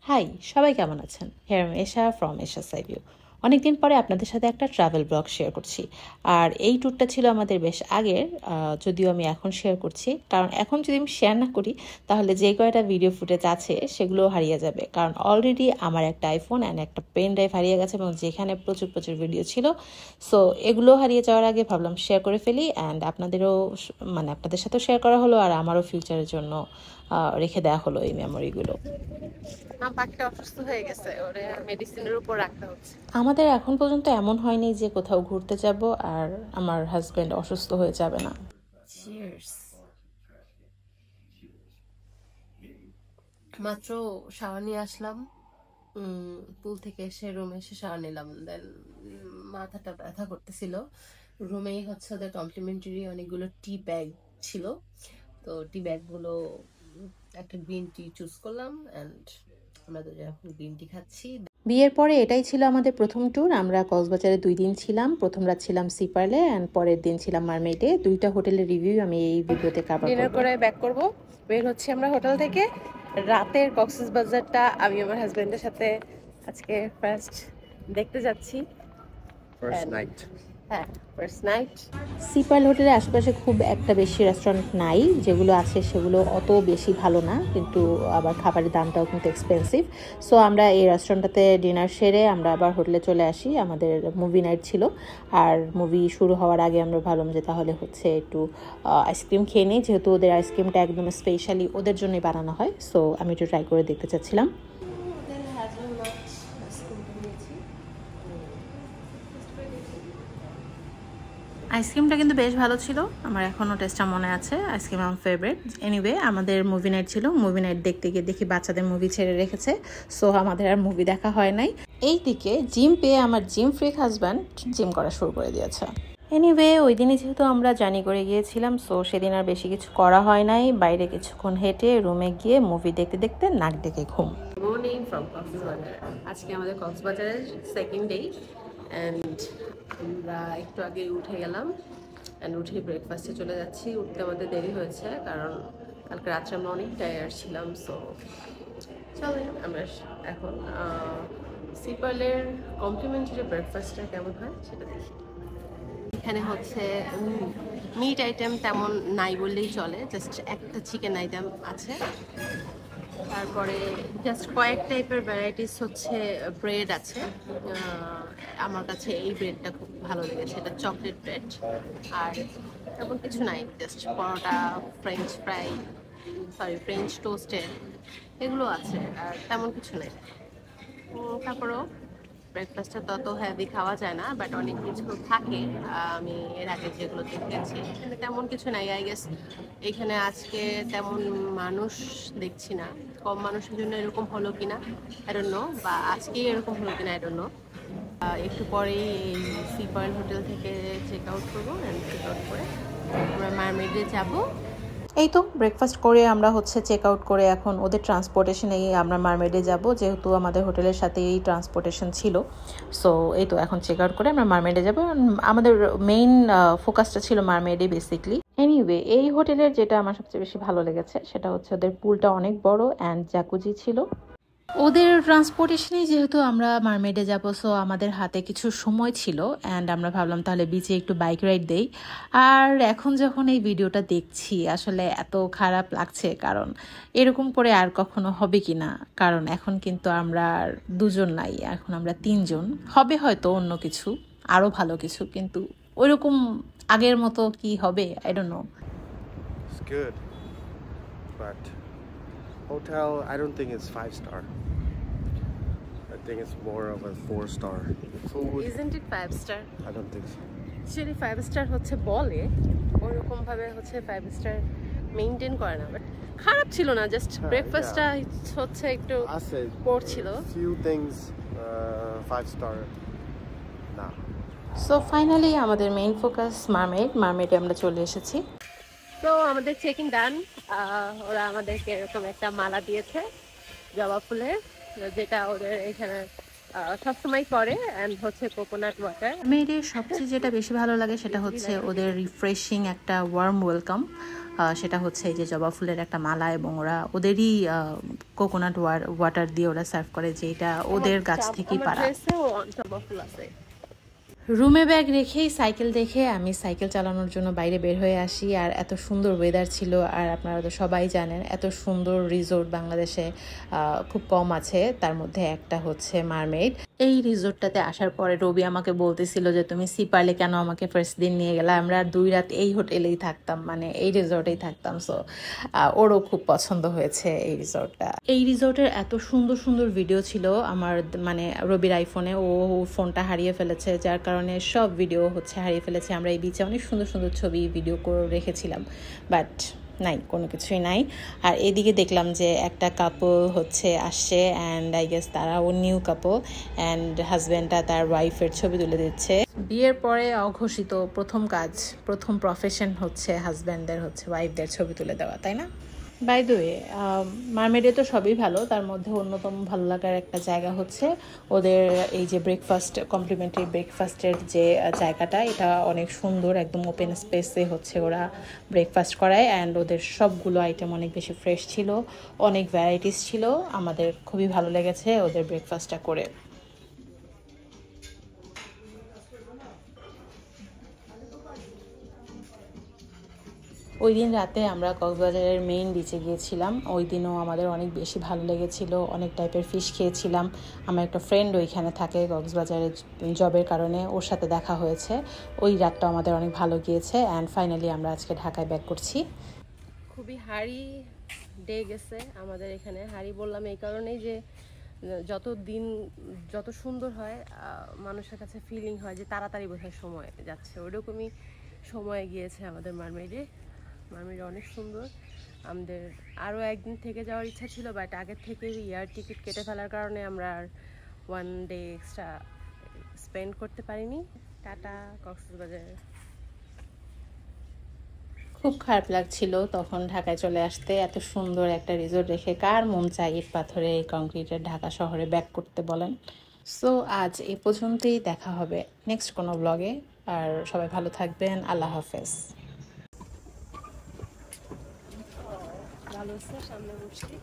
High, সবাই কেমন আছেন? হেয়ার এম এশা ফ্রম এশা সাইভিউ। অনেকদিন পরে আপনাদের সাথে একটা ট্রাভেল ব্লগ শেয়ার করছি। আর এই ট্যুরটা ছিল আমাদের বেশ আগের, যদিও আমি এখন শেয়ার করছি। কারণ এখন যদি আমি শেয়ার না করি তাহলে যে কয়টা ভিডিও ফুটেজ আছে সেগুলোও হারিয়ে যাবে। কারণ অলরেডি আমার একটা আইফোন অ্যান্ড একটা পেন ড্রাইভ হারিয়ে গেছে এবং যেখানে প্রচুর প্রচুর ভিডিও ছিল। সো এগুলো হারিয়ে যাওয়ার আগে ভাবলাম শেয়ার করে ফেলি, অ্যান্ড আপনাদেরও মানে আপনাদের সাথেও শেয়ার করা হলো আর আমারও ফিউচারের জন্য রেখে দেওয়া হলো এই মেমোরিগুলো। পাখিটা অসুস্থ হয়ে গেছে, ওরে মেডিসিনের উপর রাখতে হচ্ছে। আমাদের এখন পর্যন্ত এমন হয়নি যে কোথাও ঘুরতে যাব আর আমার হাজবেন্ড অসুস্থ হয়ে যাবে না। চিয়ার্স। মাত্র শাওয়ার নিয়ে আসলাম, পুল থেকে এসে রুমে এসে শাওয়ার নিলাম। দেন মাথাটা ব্যথা করতেছিল। রুমেই হচ্ছে ওদের কমপ্লিমেন্টারি অনেকগুলো টি ব্যাগ ছিল, তো টি ব্যাগগুলো একটা গ্রিন টি চুজ করলাম অ্যান্ড আমরা তো এখন গ্রিন টি খাচ্ছি। বিয়ের পরে এটাই ছিল আমাদের প্রথম ট্যুর। আমরা কক্সবাজারে 2 দিন ছিলাম। প্রথম রাত ছিলাম সি পার্লে অ্যান্ড পরের দিন ছিলাম মারমেডে। দুইটা হোটেলের রিভিউ আমি এই ভিডিওতে কভার করব। ডিনার করে ব্যাক করব। বের হচ্ছি আমরা হোটেল থেকে। রাতের কক্সবাজারটা আমি আমার হাজবেন্ডের সাথে আজকে ফার্স্ট দেখতে যাচ্ছি। First night. হ্যাঁ, ফার্স্ট নাইট। সি পার্ল হোটেলের আশেপাশে খুব একটা বেশি রেস্টুরেন্ট নাই, যেগুলো আছে সেগুলো অত বেশি ভালো না, কিন্তু আবার খাবারের দামটাও কিন্তু এক্সপেন্সিভ। সো আমরা এই রেস্টুরেন্টটাতে ডিনার সেরে আমরা আবার হোটেলে চলে আসি। আমাদের মুভি নাইট ছিল, আর মুভি শুরু হওয়ার আগে আমরা ভাবলাম যে তাহলে হচ্ছে একটু আইসক্রিম খেয়ে নিই, যেহেতু ওদের আইসক্রিমটা একদম স্পেশালি ওদের জন্যই বানানো হয়। সো আমি একটু ট্রাই করে দেখতে চাচ্ছিলাম। আইসক্রিমটা কিন্তু বেশ ভালো ছিল, আমার এখনও টেস্টটা মনে আছে। আইসক্রিম আমার ফেভারিট। এনিওয়ে, আমাদের মুভি নাইট ছিল। মুভি নাইট দেখতে গিয়ে দেখি বাচ্চাদের মুভি ছেড়ে রেখেছে, সো আমাদের আর মুভি দেখা হয় নাই। এই দিকে জিম পেয়ে আমার জিম ফ্রিক হাজব্যান্ড জিম করা শুরু করে দিয়েছে। এনিওয়ে, ওই দিনই যেহেতু আমরা জার্নি করে গিয়েছিলাম, সো সেদিন আর বেশি কিছু করা হয় নাই। বাইরে কিছুক্ষণ হেঁটে রুমে গিয়ে মুভি দেখতে দেখতে নাক ডেকে ঘুম। Morning from Cox's Bazar. আজকে আমাদের কক্সবাজারের সেকেন্ড ডে অ্যান্ড আমরা একটু আগে উঠে গেলাম অ্যান্ড উঠে ব্রেকফাস্টে চলে যাচ্ছি। উঠতে আমাদের দেরি হয়েছে কারণ কালকে রাত্রে আমরা অনেক টায়ার্ড ছিলাম। সো চলে আমরা এখন সি পার্লের কমপ্লিমেন্টারি ব্রেকফাস্টটা কেমন হয় সেটা দেখি। এখানে হচ্ছে মিট আইটেম তেমন নাই বললেই চলে, জাস্ট একটা চিকেন আইটেম আছে। তারপরে জাস্ট কয়েক টাইপের ভ্যারাইটিস হচ্ছে ব্রেড আছে। আমার কাছে এই ব্রেডটা খুব ভালো লেগেছে, এটা চকলেট ব্রেড। আর তেমন কিছু নাই, জাস্ট পরোটা, ফ্রেঞ্চ ফ্রাই, ফ্রেঞ্চ টোস্টেড এগুলো আছে, আর তেমন কিছু নেই। তারপরেও ব্রেকফাস্টটা তত হেভি খাওয়া যায় না, বাট অনেক কিছু থাকে। আমি এর আগে যেগুলো দেখেছি এখানে তেমন কিছু নাই। আই গেস এখানে আজকে তেমন মানুষ দেখছি না, কম মানুষের জন্য এরকম হলো কিনা আই ডোন্ট নো, বা আজকেই এরকম হলো কিনা আই ডোন্ট নো। একটু পরেই এই সি পার্ল হোটেল থেকে চেক আউট করবো অ্যান্ড চেক আউট করে আমরা মারমেডে যাবো। এই তো ব্রেকফাস্ট করে আমরা হচ্ছে চেক আউট করে এখন ওদের ট্রান্সপোর্টেশনেই আমরা মারমেডে যাব, যেহেতু আমাদের হোটেলের সাথে এই ট্রান্সপোর্টেশন ছিল। সো এই তো এখন চেক আউট করে আমরা মারমেডে যাব। আমাদের মেইন ফোকাসটা ছিল মারমেডে বেসিকলি। এনিওয়ে, এই হোটেলের যেটা আমার সবচেয়ে বেশি ভালো লেগেছে সেটা হচ্ছে ওদের পুলটা অনেক বড় অ্যান্ড জ্যাকুজি ছিল। ওদের ট্রান্সপোর্টেশনেই যেহেতু আমরা মারমেডে যাব, সো আমাদের হাতে কিছু সময় ছিল অ্যান্ড আমরা ভাবলাম তাহলে বিচে একটু বাইক রাইড দেই। আর এখন যখন এই ভিডিওটা দেখছি আসলে এত খারাপ লাগছে, কারণ এরকম করে আর কখনো হবে কি না। কারণ এখন কিন্তু আমরা আর 2 জন নাই, এখন আমরা 3 জন। হবে হয়তো অন্য কিছু, আরও ভালো কিছু, কিন্তু ওইরকম আগের মতো কি হবে I don't know. It's good, but hotel, I don't think it's 5-star. I think it's more of a 4-star. Food, Isn't it 5 star? I don't think so. Actually 5 star হচ্ছে বলে, ওরকম ভাবে হচ্ছে 5 স্টার মেইনটেইন করে না, but খারাপ ছিল না। জাস্ট ব্রেকফাস্টটা হচ্ছে একটু I said পড়ছিল। few things 5-star. Nah. So finally আমাদের মেইন ফোকাস মারমেডে আমরা চলে এসেছি। তো আমাদের চেকিং ডান। ওরা আমাদেরকে এরকম একটা মালা দিয়েছে জবা ফুলের, যেটা ওদের এখানে সবসময় করে, অ্যান্ড হচ্ছে কোকোনাট ওয়াটার। মেয়েদের সবচেয়ে যেটা বেশি ভালো লাগে সেটা হচ্ছে ওদের রিফ্রেশিং একটা ওয়ার্ম ওয়েলকাম। সেটা হচ্ছে এই যে জবা ফুলের একটা মালা, এবং ওরা ওদেরই কোকোনাট ওয়াটার দিয়ে ওরা সার্ভ করে, যেটা ওদের গাছ থেকেই পারা। রুমে ব্যাগ রেখেই সাইকেল দেখে আমি সাইকেল চালানোর জন্য বাইরে বের হয়ে আসি। আর এত সুন্দর ওয়েদার ছিল, আর আপনারা তো সবাই জানেন এত সুন্দর রিসোর্ট বাংলাদেশে খুব কম আছে, তার মধ্যে একটা হচ্ছে মারমেড। এই রিসোর্টটাতে আসার পরে রবি আমাকে বলতেছিল যে তুমি সি পারলে কেন আমাকে ফার্স্ট দিন নিয়ে গেলে, আমরা 2 রাত এই হোটেলেই থাকতাম, মানে এই রিসোর্টেই থাকতাম। সো ওরও খুব পছন্দ হয়েছে এই রিসোর্টটা। এই রিসোর্টের এত সুন্দর সুন্দর ভিডিও ছিল আমার, মানে রবির আইফোনে, ও ফোনটা হারিয়ে ফেলেছে, যার কারণে সব ভিডিও হচ্ছে হারিয়ে ফেলেছে। আমরা এই বিচে অনেক সুন্দর সুন্দর ছবি ভিডিও করে রেখেছিলাম, বাট নাই, কোনো কিছুই নাই। আর এদিকে দেখলাম যে একটা কাপল হচ্ছে আসছে, অ্যান্ড আই গেস তারাও নিউ কাপল, অ্যান্ড হাজব্যান্ডটা তার ওয়াইফের ছবি তুলে দিচ্ছে। বিয়ের পরে অঘোষিত প্রথম কাজ, প্রথম প্রফেশন হচ্ছে হাজব্যান্ডদের হচ্ছে ওয়াইফদের ছবি তুলে দেওয়া, তাই না? বাই দ্য ওয়ে, মারমেডে তো সবই ভালো, তার মধ্যে অন্যতম ভালো লাগার একটা জায়গা হচ্ছে ওদের এই যে ব্রেকফাস্ট, কমপ্লিমেন্টারি ব্রেকফাস্টের যে জায়গাটা, এটা অনেক সুন্দর, একদম ওপেন স্পেসে হচ্ছে ওরা ব্রেকফাস্ট করায়, অ্যান্ড ওদের সবগুলো আইটেম অনেক বেশি ফ্রেশ ছিল, অনেক ভ্যারাইটিস ছিল। আমাদের খুবই ভালো লেগেছে ওদের ব্রেকফাস্টটা করে। ওই দিন রাতে আমরা কক্সবাজারের মেইন বিচে গিয়েছিলাম। ওই দিনও আমাদের অনেক বেশি ভালো লেগেছিল, অনেক টাইপের ফিশ খেয়েছিলাম। আমার একটা ফ্রেন্ড ওইখানে থাকে কক্সবাজারের জবের কারণে, ওর সাথে দেখা হয়েছে। ওই রাতটা আমাদের অনেক ভালো গিয়েছে, অ্যান্ড ফাইনালি আমরা আজকে ঢাকায় ব্যাক করছি। খুবই হারি ডে গেছে আমাদের এখানে। হারি বললাম এই কারণেই যে যত দিন যত সুন্দর হয় মানুষের কাছে ফিলিং হয় যে তাড়াতাড়ি বোধহয় সময় যাচ্ছে, ওইরকমই সময় গিয়েছে আমাদের মারমেডে। মারমেড অনেক সুন্দর। আমাদের আরও একদিন থেকে যাওয়ার ইচ্ছা ছিল, বাট আগের থেকে এয়ার টিকিট কেটে ফেলার কারণে আমরা আর 1 ডে এক্সট্রা স্পেন্ড করতে পারিনি। টাটা কক্সবাজার। খুব খারাপ লাগছিল তখন ঢাকায় চলে আসতে, এত সুন্দর একটা রিসোর্ট রেখে কার মন চাই ইট পাথরে এই কংক্রিটের ঢাকা শহরে ব্যাক করতে বলেন। সো আজ এ পর্যন্তই, দেখা হবে নেক্সট কোনো ব্লগে। আর সবাই ভালো থাকবেন, আল্লাহ হাফেজ। ভালো আছে, সামনে বসছি।